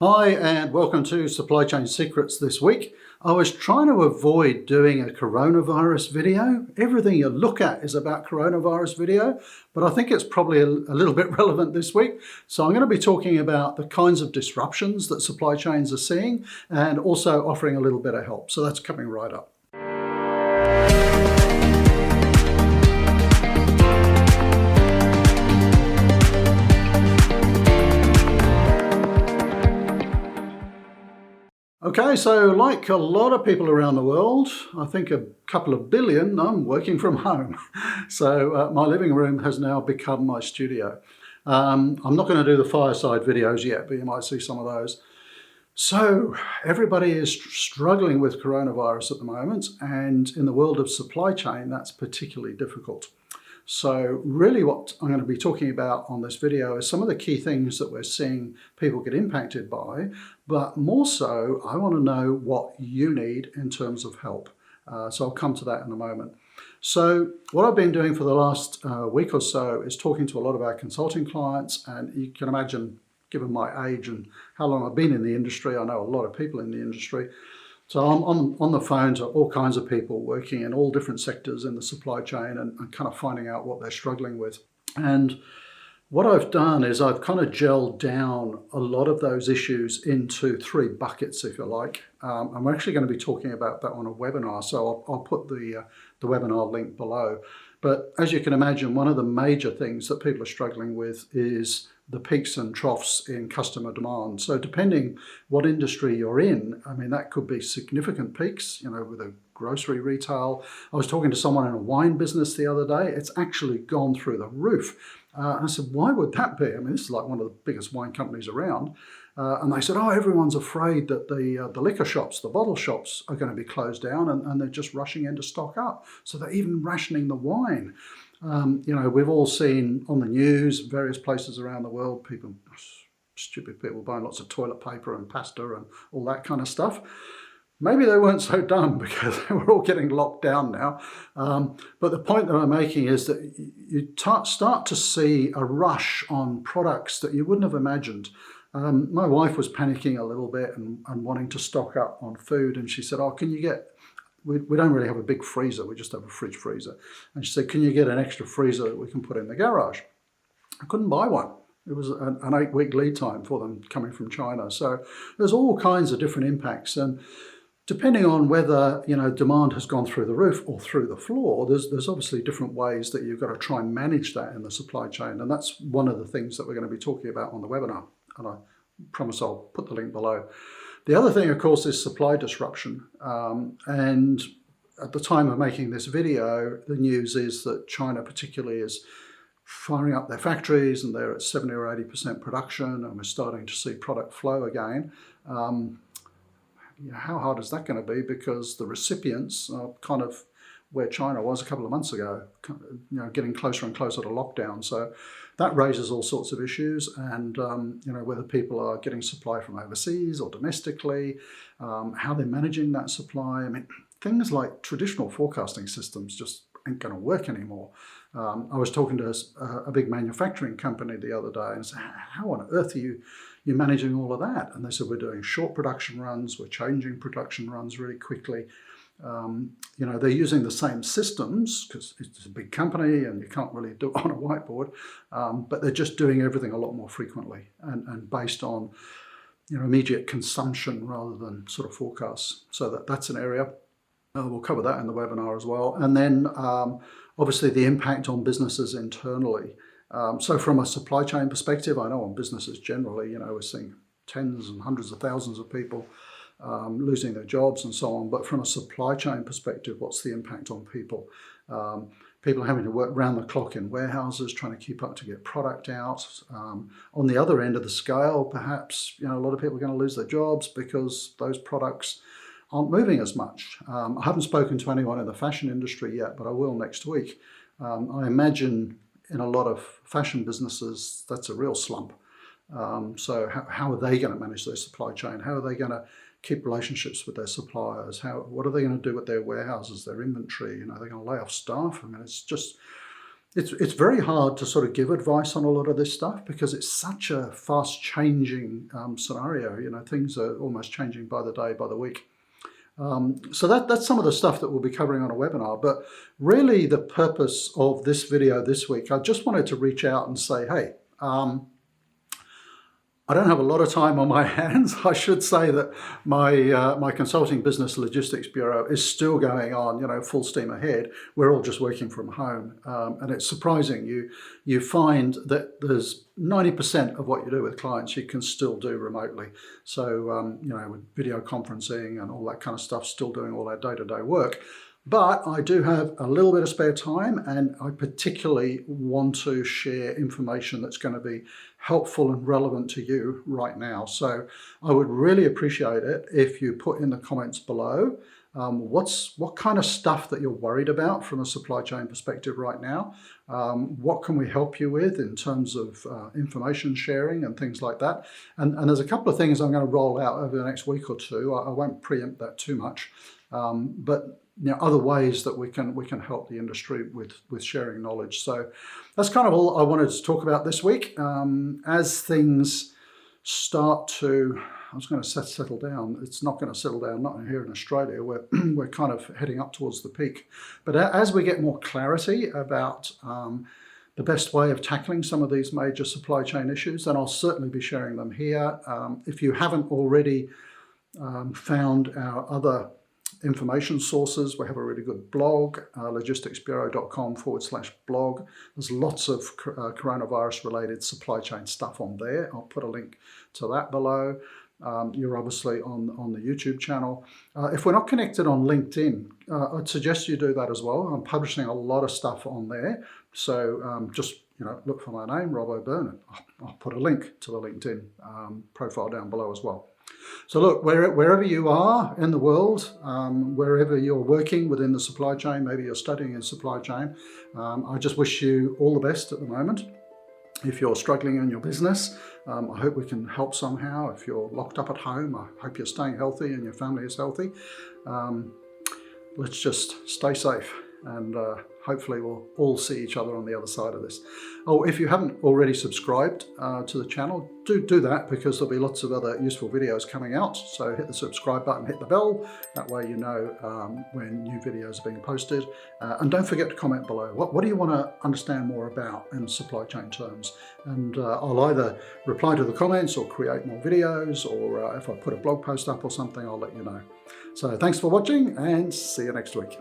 Hi, and welcome to Supply Chain Secrets this week. I was trying to avoid doing a coronavirus video. Everything you look at is about coronavirus video, but I think it's probably a little bit relevant this week. So I'm going to be talking about the kinds of disruptions that supply chains are seeing and also offering a little bit of help. So that's coming right up. Okay, so like a lot of people around the world, I think a couple of billion, I'm working from home. So my living room has now become my studio. I'm not going to do the fireside videos yet, but you might see some of those. So everybody is struggling with coronavirus at the moment, and in the world of supply chain, that's particularly difficult. So really what I'm going to be talking about on this video is some of the key things that we're seeing people get impacted by, but more so, I want to know what you need in terms of help. So I'll come to that in a moment. So what I've been doing for the last week or so is talking to a lot of our consulting clients, and you can imagine, given my age and how long I've been in the industry, I know a lot of people in the industry. So I'm on the phone to all kinds of people working in all different sectors in the supply chain and kind of finding out what they're struggling with. And what I've done is I've kind of gelled down a lot of those issues into three buckets, if you like. And we're actually going to be talking about that on a webinar, so I'll put the webinar link below. But as you can imagine, one of the major things that people are struggling with is the peaks and troughs in customer demand. So depending what industry you're in, I mean, that could be significant peaks, with a grocery retail. I was talking to someone in a wine business the other day. It's actually gone through the roof. And I said, why would that be? I mean, this is like one of the biggest wine companies around. And they said, everyone's afraid that the liquor shops, the bottle shops are going to be closed down and they're just rushing in to stock up. So they're even rationing the wine. We've all seen on the news, various places around the world, stupid people buying lots of toilet paper and pasta and all that kind of stuff. Maybe they weren't so dumb because we're all getting locked down now. But the point that I'm making is that you start to see a rush on products that you wouldn't have imagined. My wife was panicking a little bit and wanting to stock up on food. And she said, can you get... We don't really have a big freezer, we just have a fridge freezer. And she said, can you get an extra freezer that we can put in the garage? I couldn't buy one. It was an 8-week lead time for them coming from China. So there's all kinds of different impacts. And depending on whether demand has gone through the roof or through the floor, there's obviously different ways that you've got to try and manage that in the supply chain. And that's one of the things that we're going to be talking about on the webinar. And I promise I'll put the link below. The other thing, of course, is supply disruption. And at the time of making this video, the news is that China particularly is firing up their factories and they're at 70 or 80% production, and we're starting to see product flow again. How hard is that going to be? Because the recipients are kind of where China was a couple of months ago, getting closer and closer to lockdown. So that raises all sorts of issues, and whether people are getting supply from overseas or domestically, how they're managing that supply. I mean, things like traditional forecasting systems just ain't going to work anymore. I was talking to a big manufacturing company the other day and said, how on earth are you managing all of that? And they said, we're doing short production runs, we're changing production runs really quickly. They're using the same systems because it's a big company and you can't really do it on a whiteboard, but they're just doing everything a lot more frequently and based on immediate consumption rather than sort of forecasts. So that's an area. We'll cover that in the webinar as well. And then obviously the impact on businesses internally. So from a supply chain perspective, I know on businesses generally, we're seeing tens and hundreds of thousands of people losing their jobs and so on. But from a supply chain perspective, what's the impact on people? People having to work round the clock in warehouses, trying to keep up to get product out. On the other end of the scale, perhaps, a lot of people are going to lose their jobs because those products aren't moving as much. I haven't spoken to anyone in the fashion industry yet, but I will next week. I imagine in a lot of fashion businesses, that's a real slump. So how are they going to manage their supply chain? How are they going to keep relationships with their suppliers? What are they going to do with their warehouses, their inventory? They're going to lay off staff. I mean, It's very hard to sort of give advice on a lot of this stuff because it's such a fast changing scenario. You know, things are almost changing by the day, by the week. So that's some of the stuff that we'll be covering on a webinar. But really the purpose of this video this week, I just wanted to reach out and say, hey, I don't have a lot of time on my hands. I should say that my consulting business logistics bureau is still going on, you know, full steam ahead. We're all just working from home, and it's surprising. You find that there's 90% of what you do with clients you can still do remotely. So you know, with video conferencing and all that kind of stuff, still doing all our day-to-day work. But I do have a little bit of spare time, and I particularly want to share information that's going to be helpful and relevant to you right now. So I would really appreciate it if you put in the comments below what kind of stuff that you're worried about from a supply chain perspective right now. What can we help you with in terms of information sharing and things like that. And there's a couple of things I'm going to roll out over the next week or two. I won't preempt that too much, but you know, other ways that we can help the industry with sharing knowledge. So that's kind of all I wanted to talk about this week. As things start to, I was going to settle down. It's not going to settle down, not here in Australia. We're kind of heading up towards the peak. But as we get more clarity about the best way of tackling some of these major supply chain issues, then I'll certainly be sharing them here. If you haven't already found our other information sources, we have a really good blog, logisticsbureau.com/blog. There's lots of coronavirus related supply chain stuff on there. I'll put a link to that below. You're obviously on the YouTube channel. If we're not connected on LinkedIn, I'd suggest you do that as well. I'm publishing a lot of stuff on there. So just look for my name, Rob O'Byrne. I'll put a link to the LinkedIn profile down below as well. So look, wherever you are in the world, wherever you're working within the supply chain, maybe you're studying in supply chain, I just wish you all the best at the moment. If you're struggling in your business, I hope we can help somehow. If you're locked up at home, I hope you're staying healthy and your family is healthy. Let's just stay safe, and hopefully we'll all see each other on the other side of this. Oh, if you haven't already subscribed to the channel, do that, because there'll be lots of other useful videos coming out. So hit the subscribe button, hit the bell. That way you know when new videos are being posted. And don't forget to comment below. What do you want to understand more about in supply chain terms? And I'll either reply to the comments or create more videos, or if I put a blog post up or something, I'll let you know. So thanks for watching, and see you next week.